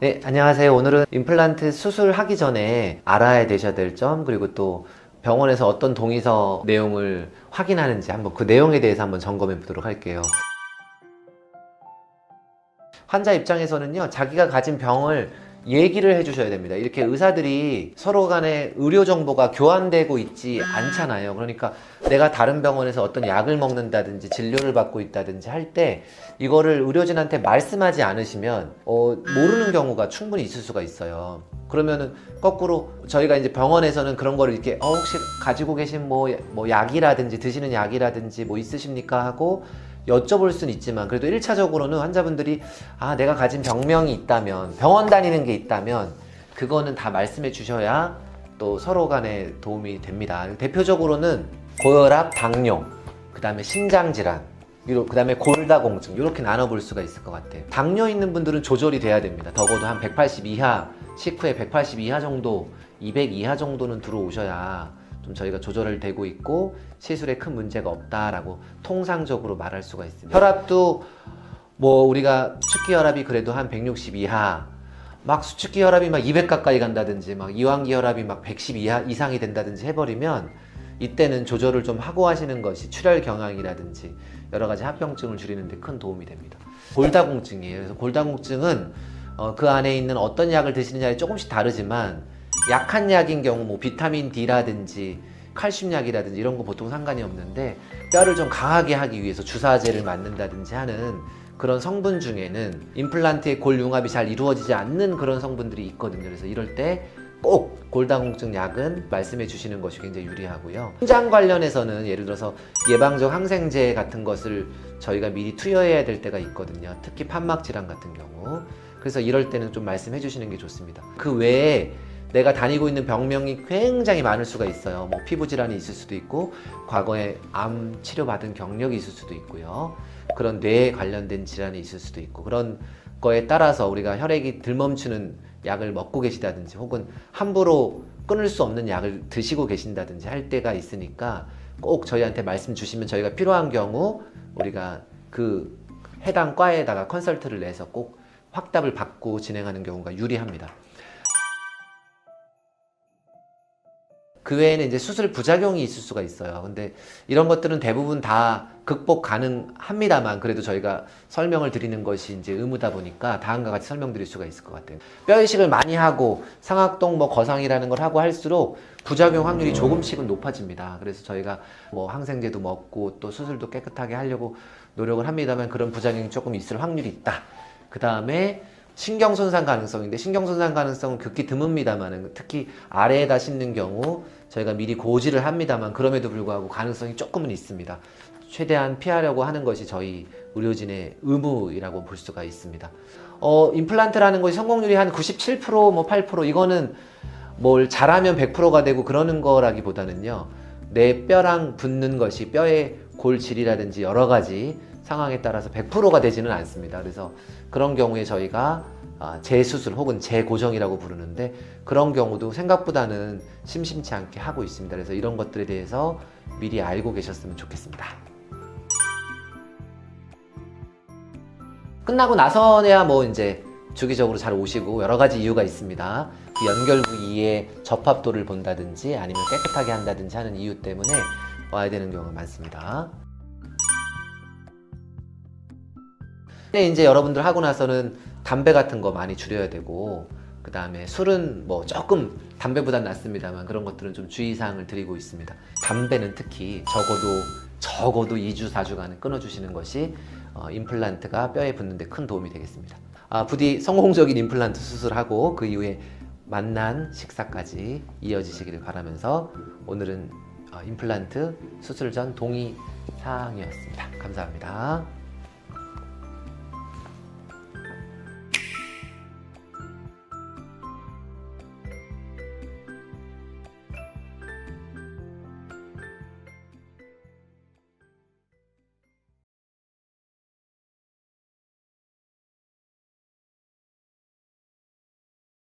네, 안녕하세요. 오늘은 임플란트 수술하기 전에 알아야 되셔야 될 점, 그리고 또 병원에서 어떤 동의서 내용을 확인하는지 한번 그 내용에 대해서 한번 점검해 보도록 할게요. 환자 입장에서는요, 자기가 가진 병을 얘기를 해주셔야 됩니다. 이렇게 의사들이 서로 간에 의료 정보가 교환되고 있지 않잖아요. 그러니까 내가 다른 병원에서 어떤 약을 먹는다든지 진료를 받고 있다든지 할 때 이거를 의료진한테 말씀하지 않으시면 모르는 경우가 충분히 있을 수가 있어요. 그러면은 거꾸로 저희가 이제 병원에서는 그런 거를 이렇게 혹시 가지고 계신 뭐 약이라든지 드시는 약이라든지 뭐 있으십니까 하고 여쭤볼 수는 있지만, 그래도 1차적으로는 환자분들이 내가 가진 병명이 있다면, 병원 다니는 게 있다면 그거는 다 말씀해 주셔야 또 서로 간에 도움이 됩니다. 대표적으로는 고혈압, 당뇨, 그 다음에 심장질환, 그 다음에 골다공증, 이렇게 나눠볼 수가 있을 것 같아요. 당뇨 있는 분들은 조절이 돼야 됩니다. 적어도 한 180 이하, 식후에 180 이하 정도, 200 이하 정도는 들어오셔야 좀 저희가 조절을 되고 있고 시술에 큰 문제가 없다라고 통상적으로 말할 수가 있습니다. 혈압도 뭐 우리가 축기 혈압이 그래도 한 160 이하, 막 수축기 혈압이 막 200 가까이 간다든지 막 이완기 혈압이 막 110 이하 이상이 된다든지 해버리면 이때는 조절을 좀 하고 하시는 것이 출혈 경향이라든지 여러 가지 합병증을 줄이는 데 큰 도움이 됩니다. 골다공증이에요. 그래서 골다공증은 그 안에 있는 어떤 약을 드시느냐에 조금씩 다르지만, 약한 약인 경우 뭐 비타민 D라든지 칼슘 약이라든지 이런 거 보통 상관이 없는데, 뼈를 좀 강하게 하기 위해서 주사제를 맞는다든지 하는 그런 성분 중에는 임플란트의 골 융합이 잘 이루어지지 않는 그런 성분들이 있거든요. 그래서 이럴 때 꼭 골다공증 약은 말씀해 주시는 것이 굉장히 유리하고요. 심장 관련해서는 예를 들어서 예방적 항생제 같은 것을 저희가 미리 투여해야 될 때가 있거든요. 특히 판막 질환 같은 경우. 그래서 이럴 때는 좀 말씀해 주시는 게 좋습니다. 그 외에 내가 다니고 있는 병명이 굉장히 많을 수가 있어요. 뭐 피부 질환이 있을 수도 있고, 과거에 암 치료받은 경력이 있을 수도 있고요. 그런 뇌에 관련된 질환이 있을 수도 있고, 그런 거에 따라서 우리가 혈액이 들멈추는 약을 먹고 계시다든지 혹은 함부로 끊을 수 없는 약을 드시고 계신다든지 할 때가 있으니까 꼭 저희한테 말씀 주시면 저희가 필요한 경우 우리가 그 해당 과에다가 컨설트를 내서 꼭 확답을 받고 진행하는 경우가 유리합니다. 그 외에는 이제 수술 부작용이 있을 수가 있어요. 근데 이런 것들은 대부분 다 극복 가능합니다만, 그래도 저희가 설명을 드리는 것이 이제 의무다 보니까 다음과 같이 설명드릴 수가 있을 것 같아요. 뼈 이식을 많이 하고 상악동 뭐 거상이라는 걸 하고 할수록 부작용 확률이 조금씩은 높아집니다. 그래서 저희가 뭐 항생제도 먹고 또 수술도 깨끗하게 하려고 노력을 합니다만, 그런 부작용이 조금 있을 확률이 있다. 그 다음에 신경손상 가능성인데, 신경손상 가능성은 극히 드뭅니다만, 특히 아래에다 심는 경우 저희가 미리 고지를 합니다만, 그럼에도 불구하고 가능성이 조금은 있습니다. 최대한 피하려고 하는 것이 저희 의료진의 의무이라고 볼 수가 있습니다. 임플란트라는 것이 성공률이 한 97%, 뭐 8%, 이거는 뭘 잘하면 100%가 되고 그러는 거라기보다는요, 내 뼈랑 붙는 것이 뼈의 골질이라든지 여러 가지 상황에 따라서 100%가 되지는 않습니다. 그래서 그런 경우에 저희가 재수술 혹은 재고정이라고 부르는데, 그런 경우도 생각보다는 심심치 않게 하고 있습니다. 그래서 이런 것들에 대해서 미리 알고 계셨으면 좋겠습니다. 끝나고 나서야 뭐 이제 주기적으로 잘 오시고, 여러 가지 이유가 있습니다. 그 연결 부위의 접합도를 본다든지 아니면 깨끗하게 한다든지 하는 이유 때문에 와야 되는 경우가 많습니다. 근데 이제 여러분들 하고 나서는 담배 같은 거 많이 줄여야 되고, 그 다음에 술은 뭐 조금 담배보단 낫습니다만 그런 것들은 좀 주의사항을 드리고 있습니다. 담배는 특히 적어도 2주, 4주간은 끊어주시는 것이 임플란트가 뼈에 붙는 데 큰 도움이 되겠습니다. 부디 성공적인 임플란트 수술하고 그 이후에 맛난 식사까지 이어지시기를 바라면서, 오늘은 임플란트 수술 전 동의 사항이었습니다. 감사합니다.